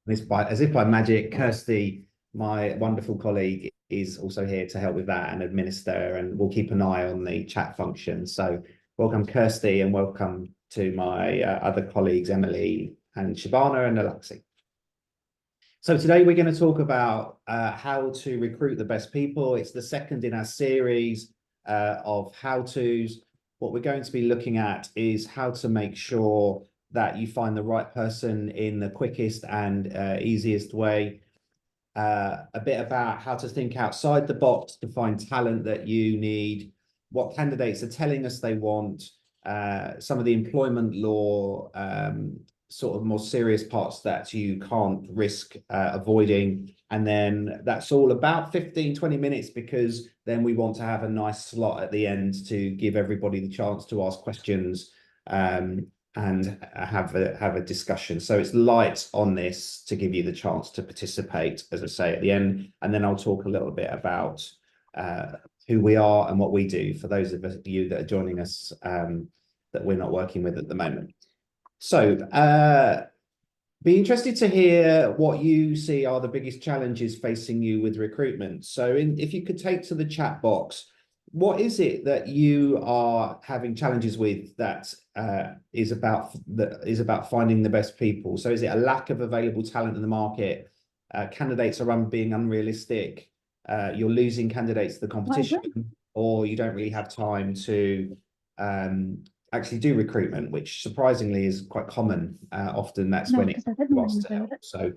as if by magic, Kirsty, my wonderful colleague, is also here to help with that and administer, and we'll keep an eye on the chat function. So welcome, Kirsty, and welcome to my other colleagues, Emily and Shabana and Alexi. So today we're going to talk about how to recruit the best people. It's the second in our series of how-tos. What we're going to be looking at is how to make sure that you find the right person in the quickest and easiest way. A bit about how to think outside the box to find talent that you need, what candidates are telling us they want, some of the employment law, sort of more serious parts that you can't risk avoiding. And then that's all about 15-20 minutes, because then we want to have a nice slot at the end to give everybody the chance to ask questions and have a discussion. So it's light on this to give you the chance to participate, as I say, at the end. And then I'll talk a little bit about who we are and what we do for those of you that are joining us that we're not working with at the moment. So be interested to hear what you see are the biggest challenges facing you with recruitment. So if you could take to the chat box, what is it that you are having challenges with that is about finding the best people? So is it a lack of available talent in the market? Candidates are being unrealistic? You're losing candidates to the competition, or you don't really have time to actually do recruitment, which surprisingly is quite common. Often that's when it's asked to help. So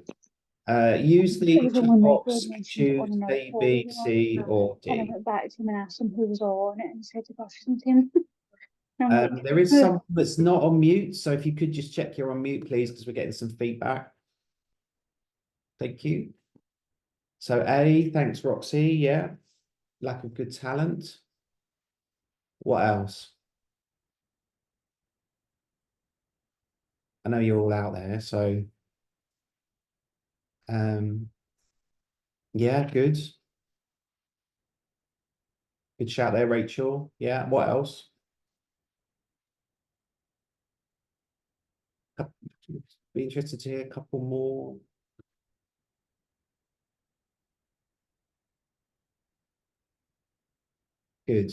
use the chat box, choose A, B, C, or D. And I went back to him and asked him who was on it, and he said to gosh, isn't him. There is someone that's not on mute, so if you could just check you're on mute, please, because we're getting some feedback. Thank you. So A, thanks, Roxy. Yeah, lack of good talent. What else? I know you're all out there, so yeah, good. Good shout there, Rachel. Yeah, what else? Be interested to hear a couple more. Good.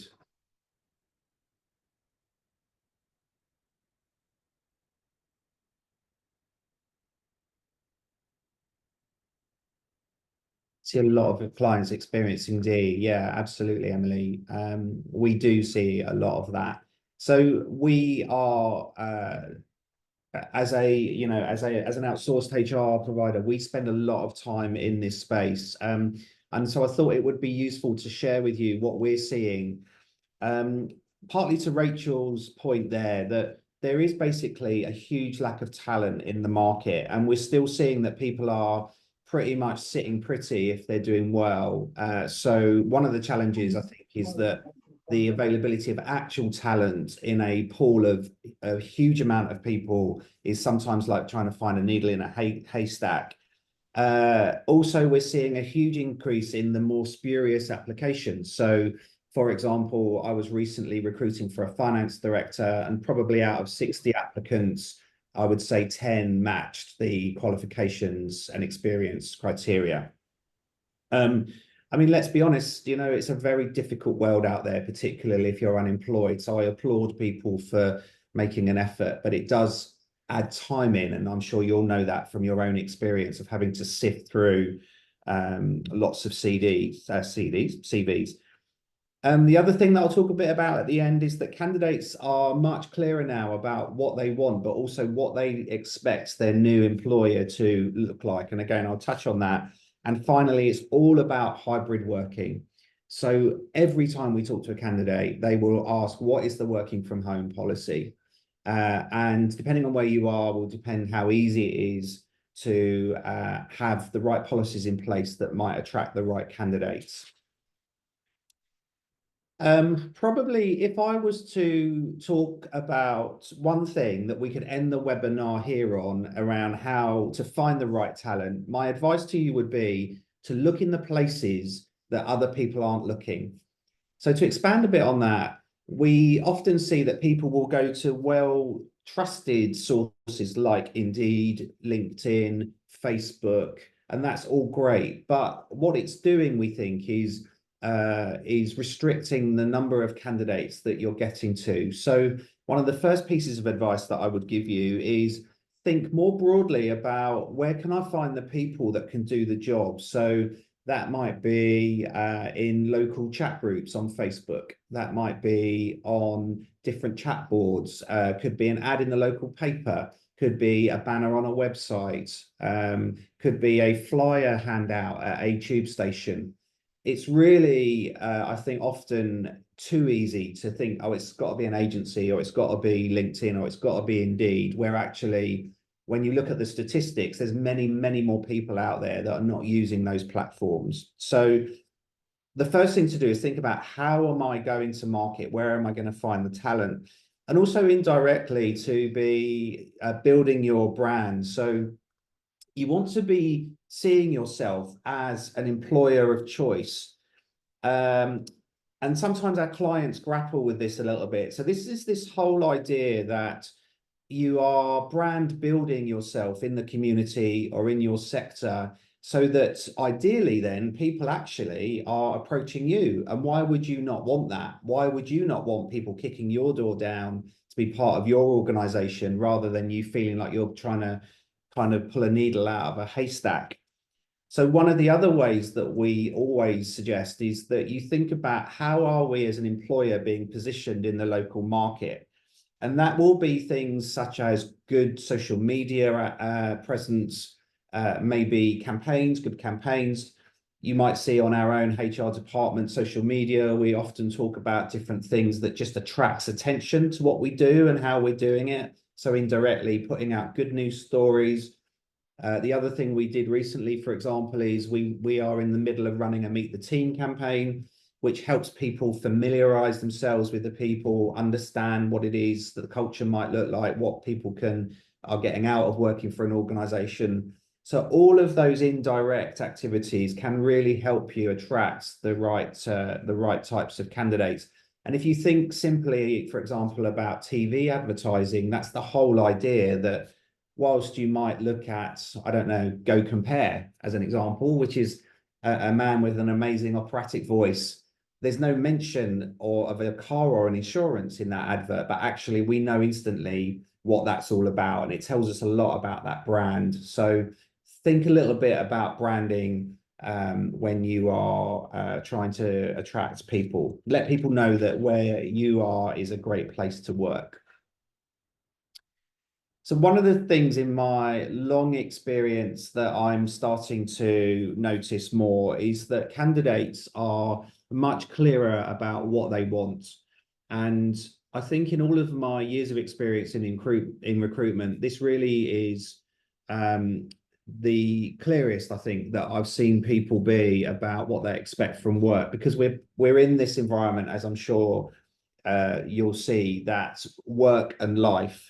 See a lot of clients experiencing D. Yeah, absolutely, Emily. We do see a lot of that. So we are as an outsourced HR provider, we spend a lot of time in this space. And so I thought it would be useful to share with you what we're seeing. Partly to Rachel's point there, that there is basically a huge lack of talent in the market, and we're still seeing that people are pretty much sitting pretty if they're doing well. So one of the challenges, I think, is that the availability of actual talent in a pool of a huge amount of people is sometimes like trying to find a needle in a haystack. Also, we're seeing a huge increase in the more spurious applications. So, for example, I was recently recruiting for a finance director, and probably out of 60 applicants, I would say 10 matched the qualifications and experience criteria. I mean, let's be honest, it's a very difficult world out there, particularly if you're unemployed. So I applaud people for making an effort, but it does add time in. And I'm sure you'll know that from your own experience of having to sift through lots of CVs. The other thing that I'll talk a bit about at the end is that candidates are much clearer now about what they want, but also what they expect their new employer to look like. And again, I'll touch on that. And finally, it's all about hybrid working. So every time we talk to a candidate, they will ask, what is the working from home policy? And depending on where you are will depend how easy it is to have the right policies in place that might attract the right candidates. Probably if I was to talk about one thing that we could end the webinar here on around how to find the right talent, my advice to you would be to look in the places that other people aren't looking. So to expand a bit on that, we often see that people will go to trusted sources like Indeed, LinkedIn, Facebook, and that's all great. But what it's doing, we think, is restricting the number of candidates that you're getting to. So one of the first pieces of advice that I would give you is think more broadly about where can I find the people that can do the job. So that might be in local chat groups on Facebook. That might be on different chat boards. Could be an ad in the local paper. Could be a banner on a website. Could be a flyer handout at a tube station. It's really, I think, often too easy to think, oh, it's got to be an agency, or it's got to be LinkedIn, or it's got to be Indeed, where actually, when you look at the statistics, there's many, many more people out there that are not using those platforms. So the first thing to do is think about, how am I going to market? Where am I going to find the talent? And also indirectly to be building your brand. So you want to be seeing yourself as an employer of choice. And sometimes our clients grapple with this a little bit. So this is this whole idea that you are brand building yourself in the community or in your sector, so that ideally then people actually are approaching you. And why would you not want that? Why would you not want people kicking your door down to be part of your organization, rather than you feeling like you're trying to kind of pull a needle out of a haystack? So one of the other ways that we always suggest is that you think about, how are we as an employer being positioned in the local market? And that will be things such as good social media presence, maybe campaigns, good campaigns. You might see on our own HR department social media, we often talk about different things that just attracts attention to what we do and how we're doing it. So indirectly putting out good news stories. The other thing we did recently, for example, is we are in the middle of running a Meet the Team campaign, which helps people familiarize themselves with the people, understand what it is that the culture might look like, what people are getting out of working for an organization. So all of those indirect activities can really help you attract the right types of candidates. And if you think simply, for example, about TV advertising, that's the whole idea, that whilst you might look at, I don't know, Go Compare as an example, which is a man with an amazing operatic voice, there's no mention of a car or an insurance in that advert, but actually we know instantly what that's all about, and it tells us a lot about that brand. So think a little bit about branding when you are trying to attract people. Let people know that where you are is a great place to work. So one of the things in my long experience that I'm starting to notice more is that candidates are much clearer about what they want. And I think in all of my years of experience in recruitment, this really is the clearest, I think, that I've seen people be about what they expect from work, because we're in this environment, as I'm sure you'll see, that work and life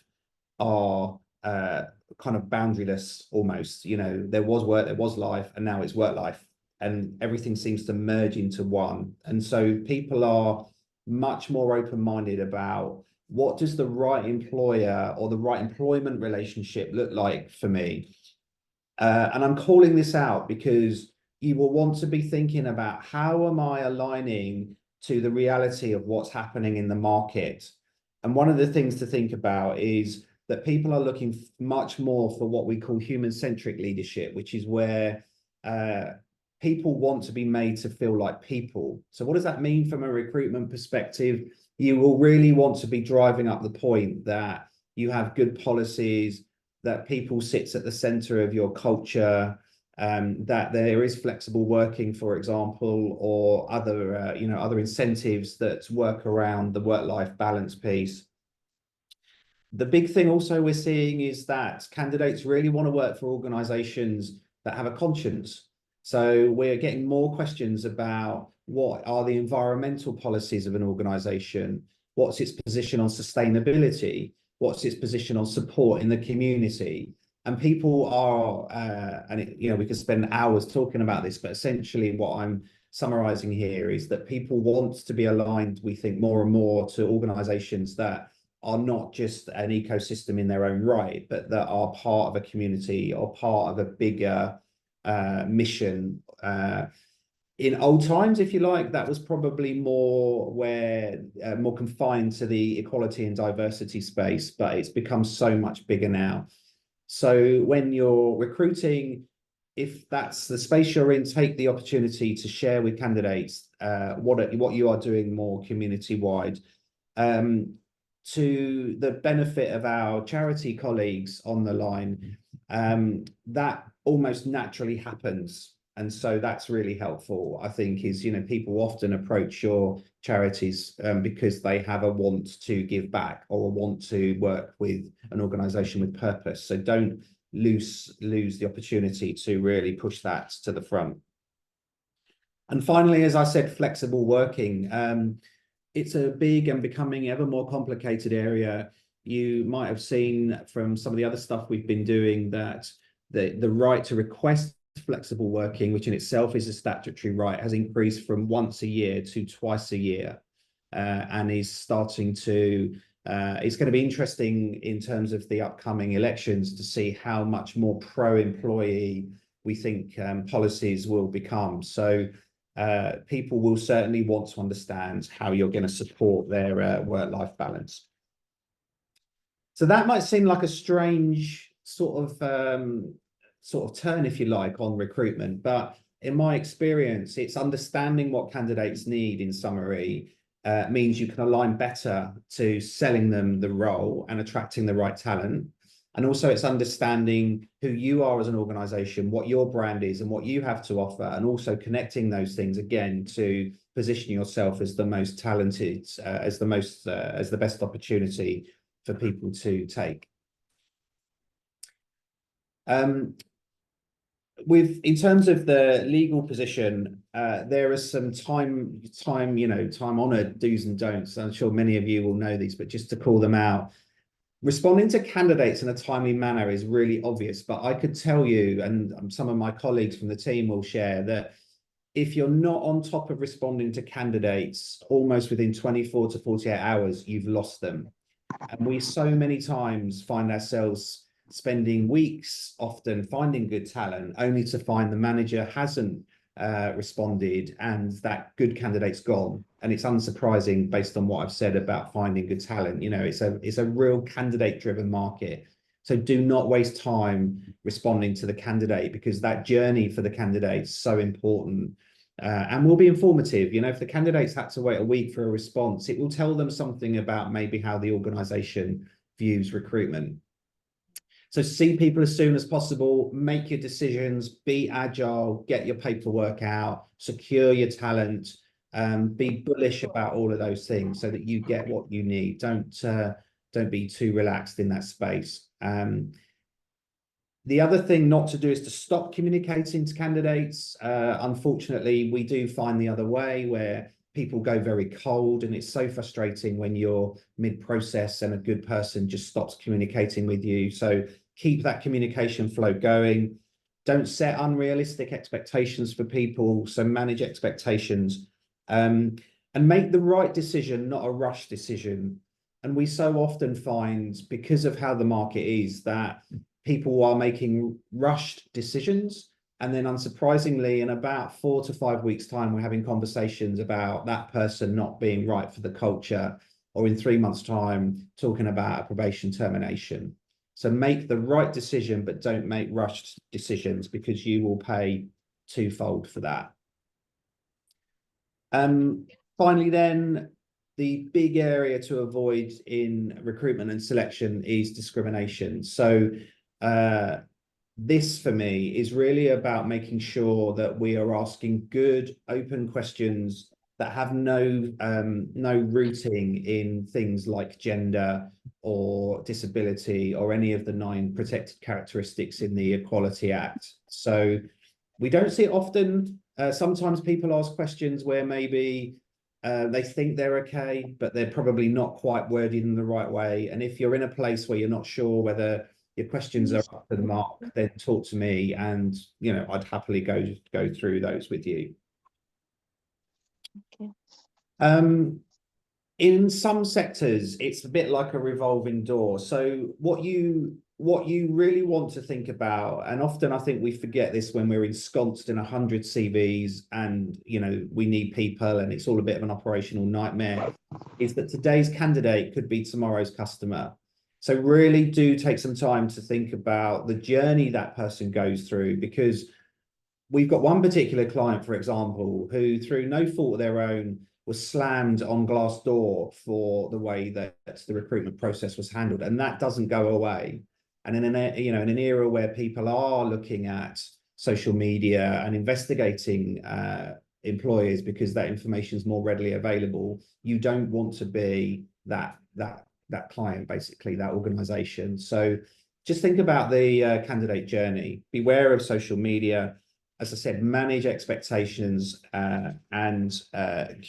are kind of boundaryless almost. You know, there was work, there was life, and now it's work life, and everything seems to merge into one. And so people are much more open-minded about, what does the right employer or the right employment relationship look like for me? And I'm calling this out because you will want to be thinking about, how am I aligning to the reality of what's happening in the market? And one of the things to think about is that people are looking much more for what we call human-centric leadership, which is where people want to be made to feel like people. So what does that mean from a recruitment perspective? You will really want to be driving up the point that you have good policies, that people sits at the center of your culture, that there is flexible working, for example, or other other incentives that work around the work-life balance piece. The big thing also we're seeing is that candidates really want to work for organizations that have a conscience. So we're getting more questions about, what are the environmental policies of an organization? What's its position on sustainability? What's its position on support in the community? And people are, we could spend hours talking about this, but essentially what I'm summarizing here is that people want to be aligned, we think, more and more to organizations that are not just an ecosystem in their own right, but that are part of a community or part of a bigger mission. In old times, if you like, that was probably more more confined to the equality and diversity space, but it's become so much bigger now. So when you're recruiting, if that's the space you're in, take the opportunity to share with candidates what you are doing more community-wide. To the benefit of our charity colleagues on the line, that almost naturally happens. And so that's really helpful, I think, is, people often approach your charities because they have a want to give back or a want to work with an organization with purpose. So don't lose the opportunity to really push that to the front. And finally, as I said, flexible working. It's a big and becoming ever more complicated area. You might have seen from some of the other stuff we've been doing that the right to request flexible working, which in itself is a statutory right, has increased from once a year to twice a year, and is starting to it's going to be interesting in terms of the upcoming elections to see how much more pro-employee we think policies will become. So people will certainly want to understand how you're going to support their work-life balance. So that might seem like a strange sort of turn, if you like, on recruitment, but in my experience, it's understanding what candidates need in summary means you can align better to selling them the role and attracting the right talent. And also it's understanding who you are as an organization, what your brand is and what you have to offer, and also connecting those things again to position yourself as the most talented, as the best opportunity for people to take. In terms of the legal position, there are some time honored do's and don'ts. I'm sure many of you will know these, but just to call them out. Responding to candidates in a timely manner is really obvious, but I could tell you, and some of my colleagues from the team will share, that if you're not on top of responding to candidates almost within 24 to 48 hours, you've lost them. And we so many times find ourselves spending weeks often finding good talent, only to find the manager hasn't responded and that good candidate's gone. And it's unsurprising based on what I've said about finding good talent. It's a real candidate-driven market. So do not waste time responding to the candidate, because that journey for the candidate is so important and will be informative. If the candidates had to wait a week for a response, it will tell them something about maybe how the organization views recruitment. So see people as soon as possible, make your decisions, be agile, get your paperwork out, secure your talent, be bullish about all of those things so that you get what you need. Don't be too relaxed in that space. The other thing not to do is to stop communicating to candidates. Unfortunately, we do find the other way where people go very cold, and it's so frustrating when you're mid-process and a good person just stops communicating with you. So keep that communication flow going. Don't set unrealistic expectations for people. So manage expectations and make the right decision, not a rush decision. And we so often find, because of how the market is, that people are making rushed decisions. And then unsurprisingly, in about 4 to 5 weeks' time, we're having conversations about that person not being right for the culture, or in 3 months' time, talking about a probation termination. So make the right decision, but don't make rushed decisions, because you will pay twofold for that. Finally, then, the big area to avoid in recruitment and selection is discrimination. So this for me is really about making sure that we are asking good, open questions that have no rooting in things like gender or disability or any of the 9 protected characteristics in the Equality Act. So we don't see it often. Sometimes people ask questions where maybe they think they're okay, but they're probably not quite worded in the right way. And if you're in a place where you're not sure whether your questions are up to the mark, then talk to me, and I'd happily go through those with you. Okay. In some sectors, it's a bit like a revolving door. So what you really want to think about, and often I think we forget this when we're ensconced in 100 CVs and we need people and it's all a bit of an operational nightmare, is that today's candidate could be tomorrow's customer. So really do take some time to think about the journey that person goes through, because we've got one particular client, for example, who through no fault of their own was slammed on Glassdoor for the way that the recruitment process was handled, and that doesn't go away. And in an era where people are looking at social media and investigating employers because that information is more readily available, you don't want to be that client, basically, that organization. So just think about the candidate journey. Beware of social media. As I said, manage expectations and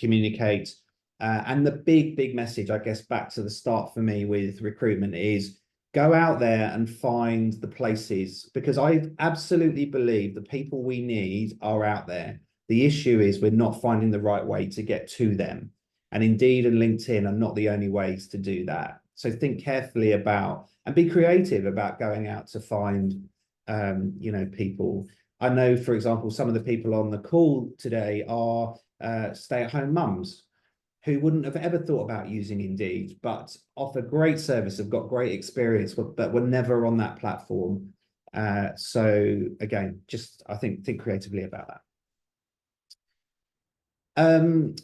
communicate. And the big message, I guess, back to the start for me with recruitment is go out there and find the places, because I absolutely believe the people we need are out there. The issue is we're not finding the right way to get to them. And Indeed and LinkedIn are not the only ways to do that. So think carefully about and be creative about going out to find people. I know, for example, some of the people on the call today are stay-at-home mums who wouldn't have ever thought about using Indeed, but offer great service, have got great experience, but were never on that platform. So again, just I think creatively about that.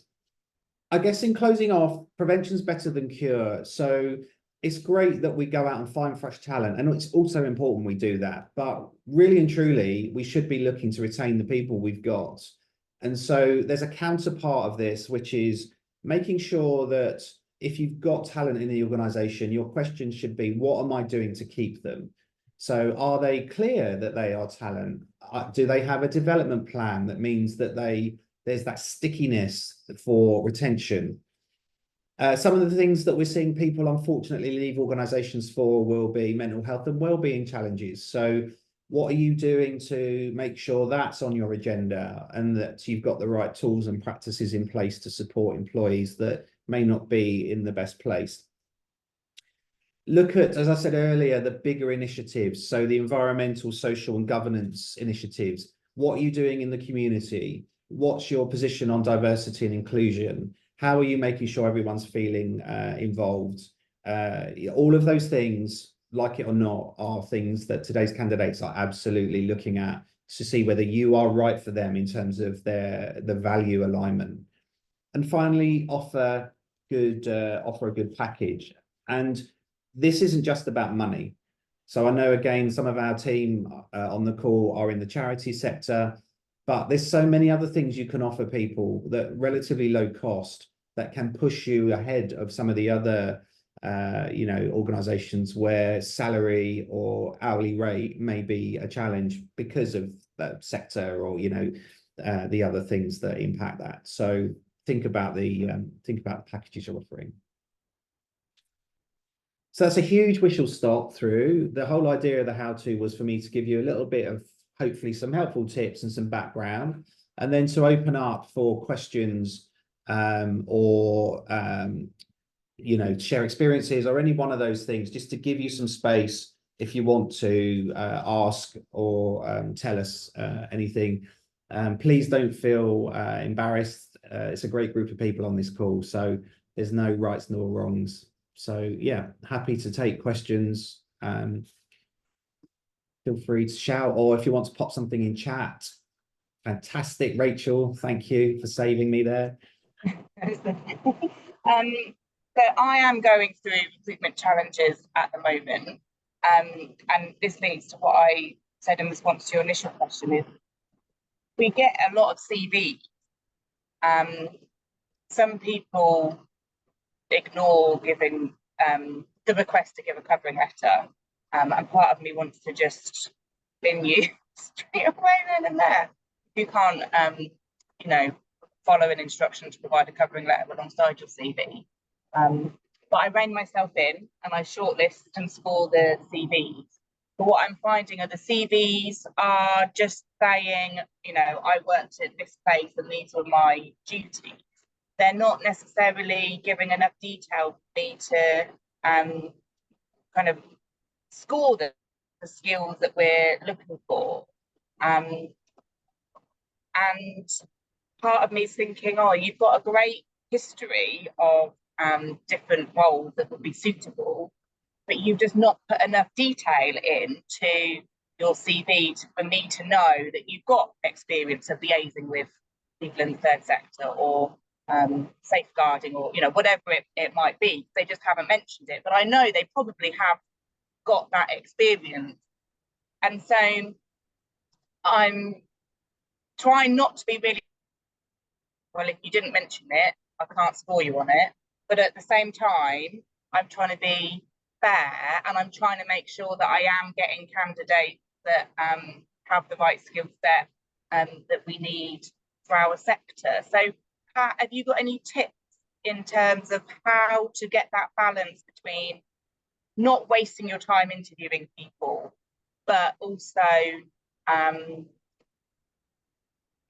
I guess in closing off, prevention's better than cure. So it's great that we go out and find fresh talent, and it's also important we do that. But really and truly, we should be looking to retain the people we've got. And so there's a counterpart of this, which is making sure that if you've got talent in the organization, your question should be, what am I doing to keep them? So are they clear that they are talent? Do they have a development plan that means that there's that stickiness for retention? Some of the things that we're seeing people unfortunately leave organizations for will be mental health and well-being challenges. So what are you doing to make sure that's on your agenda and that you've got the right tools and practices in place to support employees that may not be in the best place? Look at, as I said earlier, the bigger initiatives. So the environmental, social and governance initiatives. What are you doing in the community? What's your position on diversity and inclusion? How are you making sure everyone's feeling involved? All of those things, like it or not, are things that today's candidates are absolutely looking at to see whether you are right for them in terms of the value alignment. And finally, offer a good package. And this isn't just about money. So I know, again, some of our team on the call are in the charity sector, but there's so many other things you can offer people that relatively low cost that can push you ahead of some of the other organizations where salary or hourly rate may be a challenge because of the sector or the other things that impact that. So think about the packages you're offering. So that's a huge whistle stop through. The whole idea of the how-to was for me to give you a little bit of hopefully some helpful tips and some background, and then to open up for questions or share experiences or any one of those things, just to give you some space if you want to ask or tell us anything. Please don't feel embarrassed. It's a great group of people on this call, so there's no rights nor wrongs. So yeah, happy to take questions. Feel free to shout, or if you want to pop something in chat. Fantastic, Rachel. Thank you for saving me there. So I am going through recruitment challenges at the moment. And this links to what I said in response to your initial question is we get a lot of CVs. Some people ignore giving the request to give a covering letter. And part of me wants to just bin you straight away then and there. You can't, follow an instruction to provide a covering letter alongside your CV. But I rein myself in and I shortlist and score the CVs. But what I'm finding are the CVs are just saying, I worked at this place and these were my duties. they're not necessarily giving enough detail for me to kind of score the skills that we're looking for. And part of me is thinking, oh, you've got a great history of different roles that would be suitable, but you've just not put enough detail into your CV for me to know that you've got experience of liaising with people in the third sector or safeguarding, or whatever it might be. They just haven't mentioned it, but I know they probably have got that experience. And so I'm trying not to be really, well, if you didn't mention it, I can't score you on it. But at the same time, I'm trying to be fair, and I'm trying to make sure that I am getting candidates that have the right skill set that we need for our sector. So have you got any tips in terms of how to get that balance between not wasting your time interviewing people, but also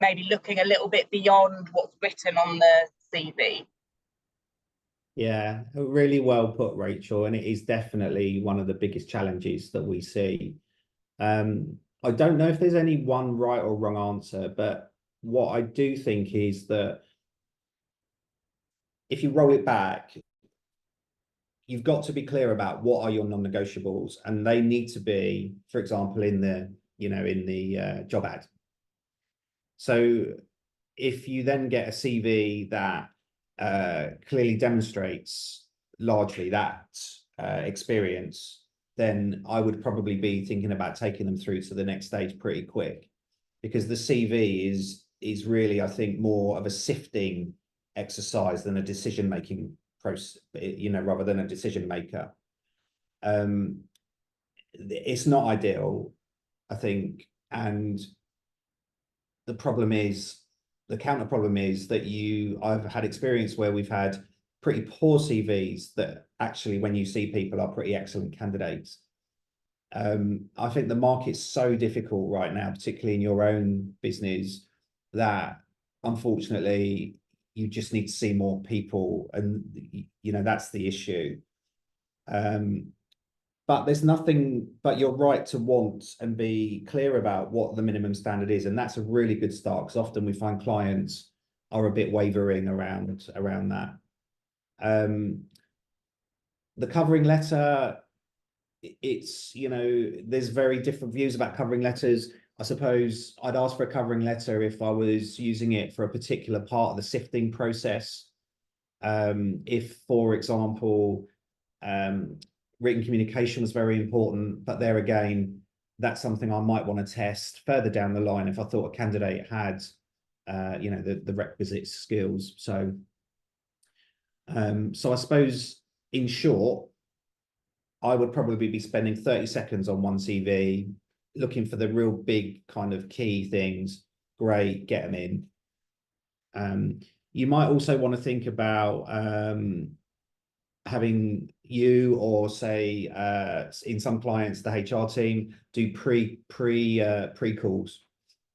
maybe looking a little bit beyond what's written on the CV? Yeah, really well put, Rachel. And it is definitely one of the biggest challenges that we see. I don't know if there's any one right or wrong answer, but what I do think is that if you roll it back, you've got to be clear about what are your non-negotiables, and they need to be, for example, in the job ad. So if you then get a CV that clearly demonstrates largely that experience, then I would probably be thinking about taking them through to the next stage pretty quick, because the CV is really, I think, more of a sifting exercise than a decision-making process, rather than a decision maker. It's not ideal, I think, and the counter problem is that I've had experience where we've had pretty poor CVs that actually, when you see people, are pretty excellent candidates. I think the market's so difficult right now, particularly in your own business, that unfortunately you just need to see more people, and that's the issue. But there's nothing, but you're right to want and be clear about what the minimum standard is, and that's a really good start, because often we find clients are a bit wavering around that. The covering letter, it's there's very different views about covering letters. I suppose I'd ask for a covering letter if I was using it for a particular part of the sifting process. If, for example, written communication was very important, but there again, that's something I might want to test further down the line if I thought a candidate had the requisite skills. So I suppose, in short, I would probably be spending 30 seconds on one CV, looking for the real big kind of key things. Great, get them in. You might also want to think about having you, or say in some clients, the HR team do pre-calls.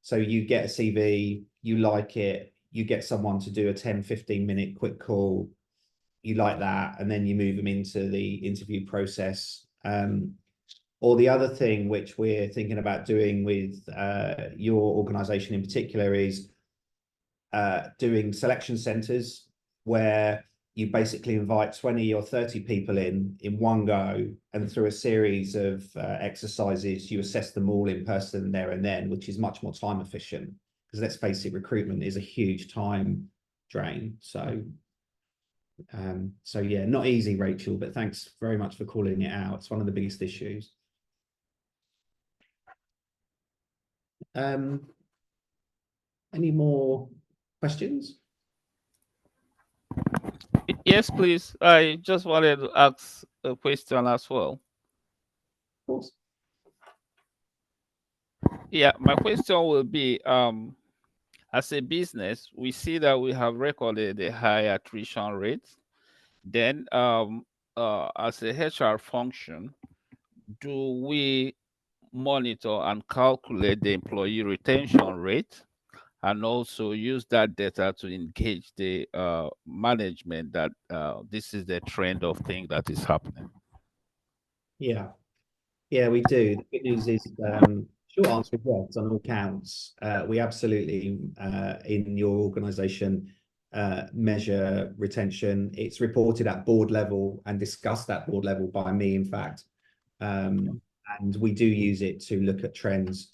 So you get a CV, you like it, you get someone to do a 10-15 minute quick call, you like that, and then you move them into the interview process. Or the other thing which we're thinking about doing with your organization in particular is doing selection centers, where you basically invite 20 or 30 people in one go, and through a series of exercises, you assess them all in person there and then, which is much more time efficient, because let's face it, recruitment is a huge time drain. So yeah, not easy, Rachel, but thanks very much for calling it out. It's one of the biggest issues. Any more questions? Yes, please. I just wanted to ask a question as well. Of course. Yeah, my question will be, as a business, we see that we have recorded a high attrition rate. Then, as a HR function, do we monitor and calculate the employee retention rate? and also use that data to engage the management that this is the trend of thing that is happening. Yeah, yeah, we do. The good news is, short answer is yes, on all counts. We absolutely, in your organisation, measure retention. It's reported at board level and discussed at board level by me, in fact. And we do use it to look at trends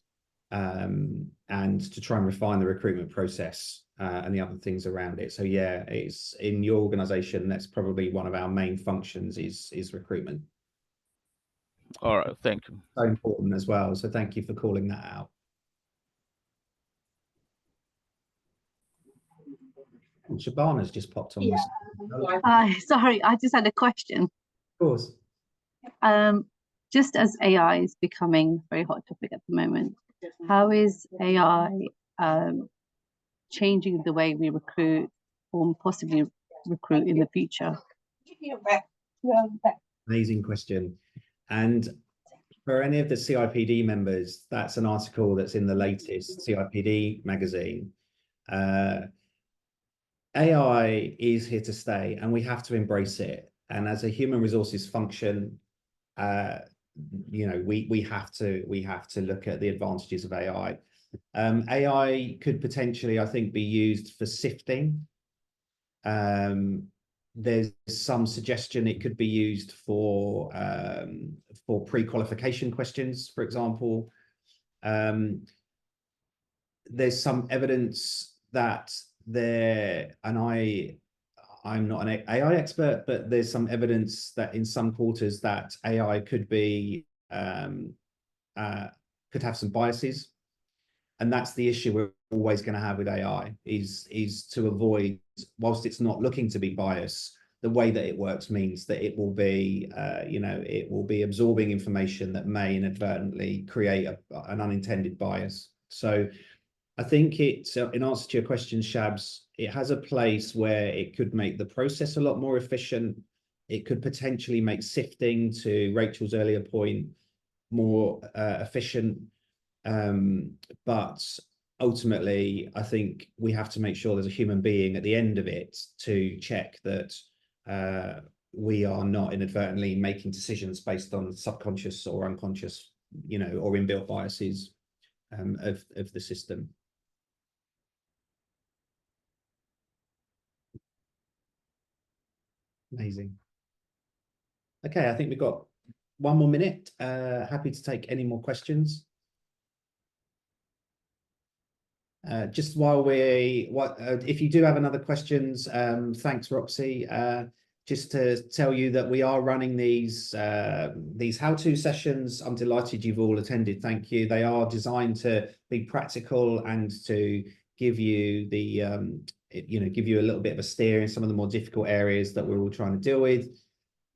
and to try and refine the recruitment process and the other things around it. So yeah, it's in your organisation, that's probably one of our main functions is recruitment. All right, thank you. So important as well. So thank you for calling that out. And Shabana's just popped on. Sorry, I just had a question. Of course. Just as AI is becoming a very hot topic at the moment, how is AI changing the way we recruit or possibly recruit in the future? Amazing question. And for any of the CIPD members, that's an article that's in the latest CIPD magazine. AI is here to stay and we have to embrace it. And as a human resources function, you know, we have to look at the advantages of AI. AI could potentially, I think, be used for sifting. There's some suggestion it could be used for pre-qualification questions, for example. There's some evidence that I'm not an AI expert, but there's some evidence that in some quarters that AI could be could have some biases. And that's the issue we're always going to have with AI is to avoid, whilst it's not looking to be biased, the way that it works means that it will be, you know, it will be absorbing information that may inadvertently create an unintended bias. So I think it's, in answer to your question, Shabs, it has a place where it could make the process a lot more efficient. It could potentially make sifting, to Rachel's earlier point, more efficient. But ultimately, I think we have to make sure there's a human being at the end of it to check that we are not inadvertently making decisions based on subconscious or unconscious, you know, or inbuilt biases of the system. Amazing. Okay, I think we've got 1 more minute. Happy to take any more questions. Just while if you do have another questions, thanks, Roxy. Just to tell you that we are running these how-to sessions. I'm delighted you've all attended. Thank you. They are designed to be practical and to give you the you know, give you a little bit of a steer in some of the more difficult areas that we're all trying to deal with.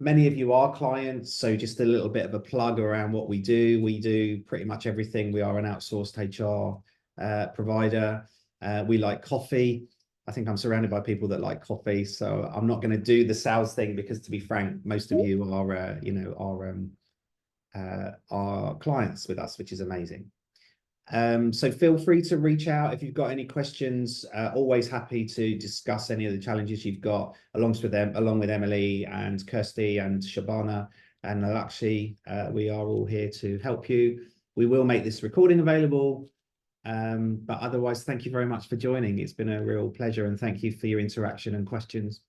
Many of you are clients, so just a little bit of a plug around what we do. We do pretty much everything. We are an outsourced HR provider. We like coffee. I think I'm surrounded by people that like coffee, so I'm not going to do the sales thing because, to be frank, most of you are you know, are clients with us, which is amazing. So feel free to reach out if you've got any questions. Always happy to discuss any of the challenges you've got along with Emily and Kirsty and Shabana and Alakshi. We are all here to help you. We will make this recording available. But otherwise, thank you very much for joining. It's been a real pleasure, and thank you for your interaction and questions.